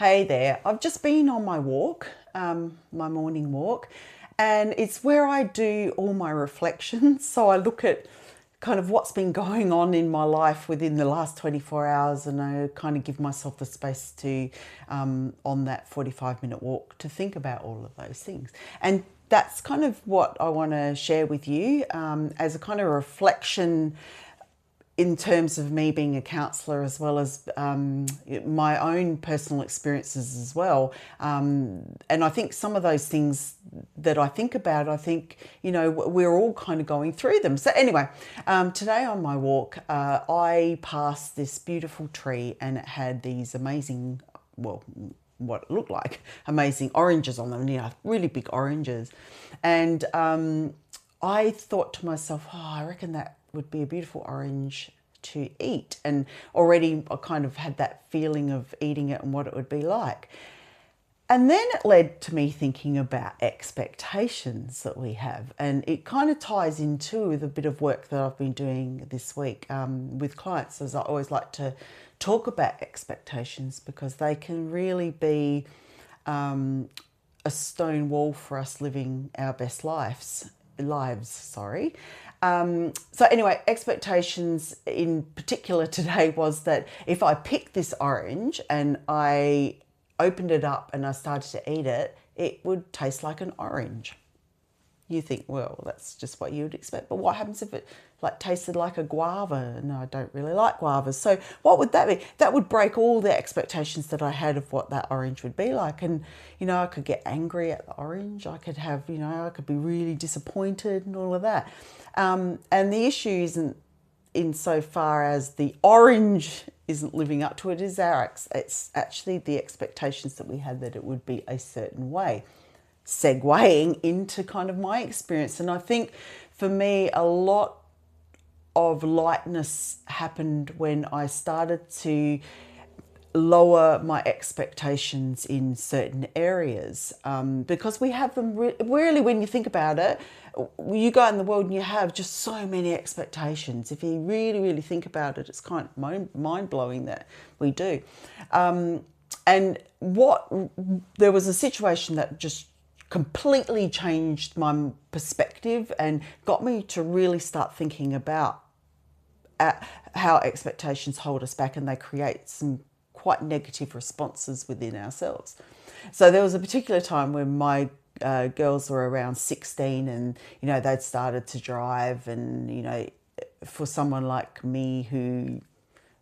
Hey there, I've just been on my walk, my morning walk, and it's where I do all my reflections. So I look at kind of what's been going on in my life within the last 24 hours, and I kind of give myself the space to, on that 45-minute walk, to think about all of those things. And that's kind of what I want to share with you as a kind of reflection in terms of me being a counsellor, as well as my own personal experiences as well. And I think some of those things that I think about, I think, we're all kind of going through them. So anyway, today on my walk, I passed this beautiful tree, and it had these amazing, well, what it looked like amazing oranges on them, really big oranges. And I thought to myself, I reckon that would be a beautiful orange to eat. And already I kind of had that feeling of eating it and what it would be like. And then it led to me thinking about expectations that we have. And it kind of ties into with a bit of work that I've been doing this week with clients, as I always like to talk about expectations, because they can really be a stone wall for us living our best lives. So anyway, expectations in particular today was that if I picked this orange and I opened it up and I started to eat it, it would taste like an orange. You think, well, that's just what you would expect. But what happens if it tasted like a guava? No, I don't really like guavas. So what would that be? That would break all the expectations that I had of what that orange would be like. And, I could get angry at the orange. I could have, I could be really disappointed and all of that. And the issue isn't insofar as the orange isn't living up to it, it's actually the expectations that we had that it would be a certain way, segueing into kind of my experience. And I think for me, a lot of lightness happened when I started to lower my expectations in certain areas, because we have them really, when you think about it, you go out in the world and you have just so many expectations. If you really, really think about it, it's kind of mind-blowing that we do. And there was a situation that just completely changed my perspective and got me to really start thinking about how expectations hold us back, and they create some quite negative responses within ourselves. So there was a particular time when my girls were around 16, and they'd started to drive, and for someone like me who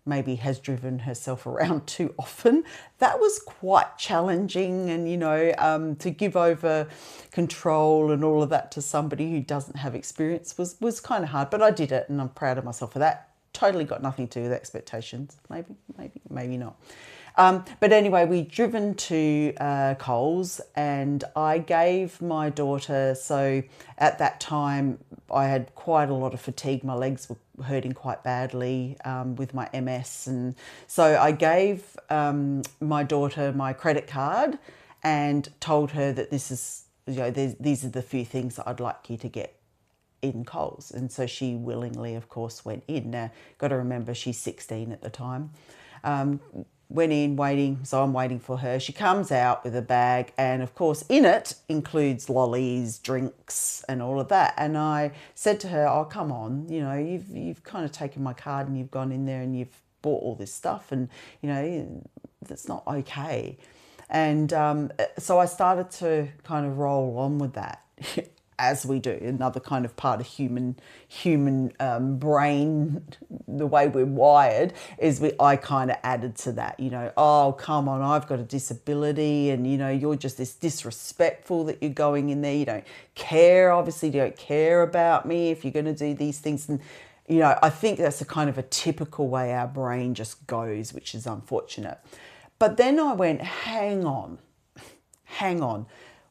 maybe has driven herself around too often, that was quite challenging. And to give over control and all of that to somebody who doesn't have experience was kind of hard, but I did it, and I'm proud of myself for that. Totally got nothing to do with expectations. Maybe not. But anyway, we'd driven to Coles, and I gave my daughter, so at that time I had quite a lot of fatigue. My legs were hurting quite badly with my MS. And so I gave my daughter my credit card and told her that this is, these are the few things that I'd like you to get in Coles. And so she willingly, of course, went in. Now, got to remember, she's 16 at the time. Went in waiting, so I'm waiting for her. She comes out with a bag, and of course in it includes lollies, drinks, and all of that. And I said to her, oh, come on, you've kind of taken my card and you've gone in there and you've bought all this stuff, and that's not okay. And so I started to kind of roll on with that. As we do, another kind of part of human brain, the way we're wired, is I kind of added to that, oh, come on, I've got a disability, and, you're just this disrespectful that you're going in there. You don't care, obviously, you don't care about me if you're going to do these things. And, I think that's a kind of a typical way our brain just goes, which is unfortunate. But then I went, hang on.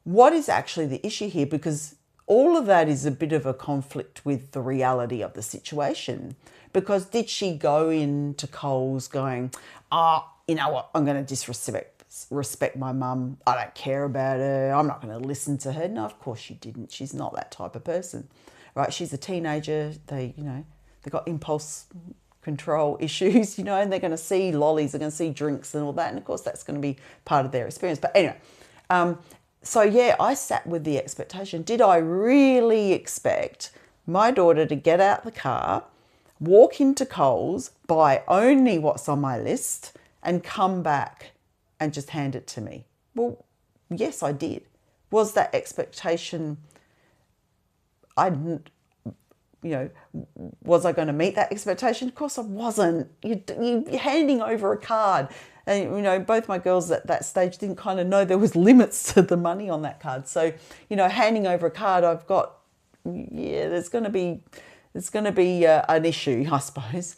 What is actually the issue here? Because all of that is a bit of a conflict with the reality of the situation. Because did she go into Coles going, you know what, I'm going to disrespect my mum. I don't care about her. I'm not going to listen to her. No, of course she didn't. She's not that type of person, right? She's a teenager. They got impulse control issues, and they're going to see lollies, they're going to see drinks and all that. And of course, that's going to be part of their experience. But anyway, so yeah, I sat with the expectation. Did I really expect my daughter to get out the car, walk into Coles, buy only what's on my list, and come back and just hand it to me? Well, yes, I did. Was that expectation, was I going to meet that expectation? Of course I wasn't. You're handing over a card. And, both my girls at that stage didn't kind of know there was limits to the money on that card. So, handing over a card, I've got, there's going to be an issue, I suppose.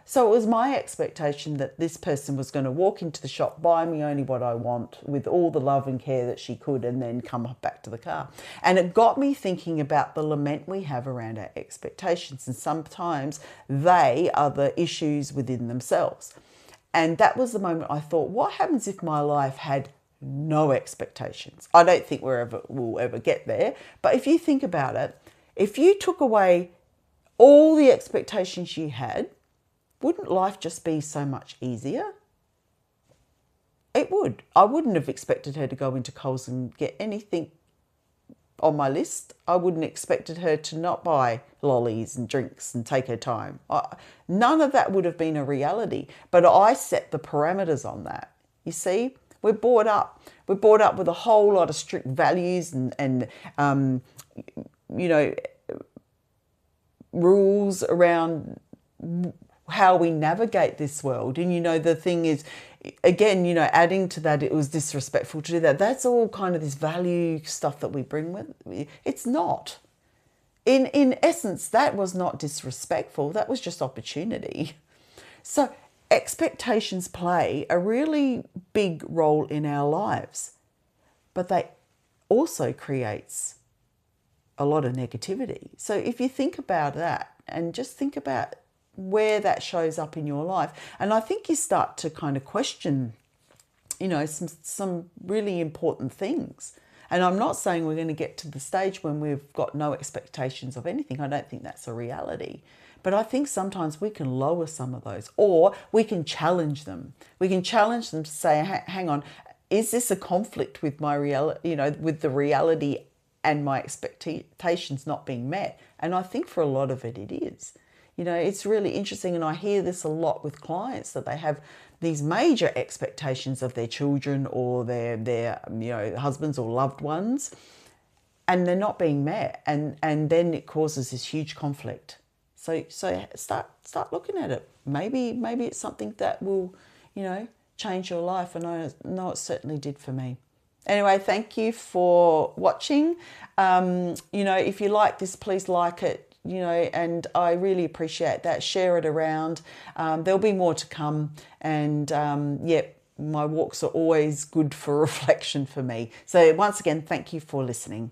So it was my expectation that this person was going to walk into the shop, buy me only what I want with all the love and care that she could, and then come back to the car. And it got me thinking about the lament we have around our expectations. And sometimes they are the issues within themselves. And that was the moment I thought, what happens if my life had no expectations? I don't think we'll ever get there. But if you think about it, if you took away all the expectations you had, wouldn't life just be so much easier? It would. I wouldn't have expected her to go into Coles and get anything on my list. I wouldn't have expected her to not buy lollies and drinks and take her time. None of that would have been a reality. But I set the parameters on that. You see, we're brought up with a whole lot of strict values and rules around how we navigate this world. And the thing is, again, adding to that, it was disrespectful to do that. That's all kind of this value stuff that we bring with. It's not. In essence, that was not disrespectful. That was just opportunity. So expectations play a really big role in our lives, but they also creates a lot of negativity. So if you think about that and just think about where that shows up in your life, and I think you start to kind of question, some really important things. And I'm not saying we're going to get to the stage when we've got no expectations of anything. I don't think that's a reality. But I think sometimes we can lower some of those, or we can challenge them. We can challenge them to say, hang on, is this a conflict with my reality, with the reality and my expectations not being met? And I think for a lot of it, it is. It's really interesting, and I hear this a lot with clients, that they have these major expectations of their children or their husbands or loved ones, and they're not being met, and then it causes this huge conflict. So start looking at it. Maybe it's something that will, change your life, and I know it certainly did for me. Anyway, thank you for watching. If you like this, please like it. And I really appreciate that. Share it around. There'll be more to come. And my walks are always good for reflection for me. So once again, thank you for listening.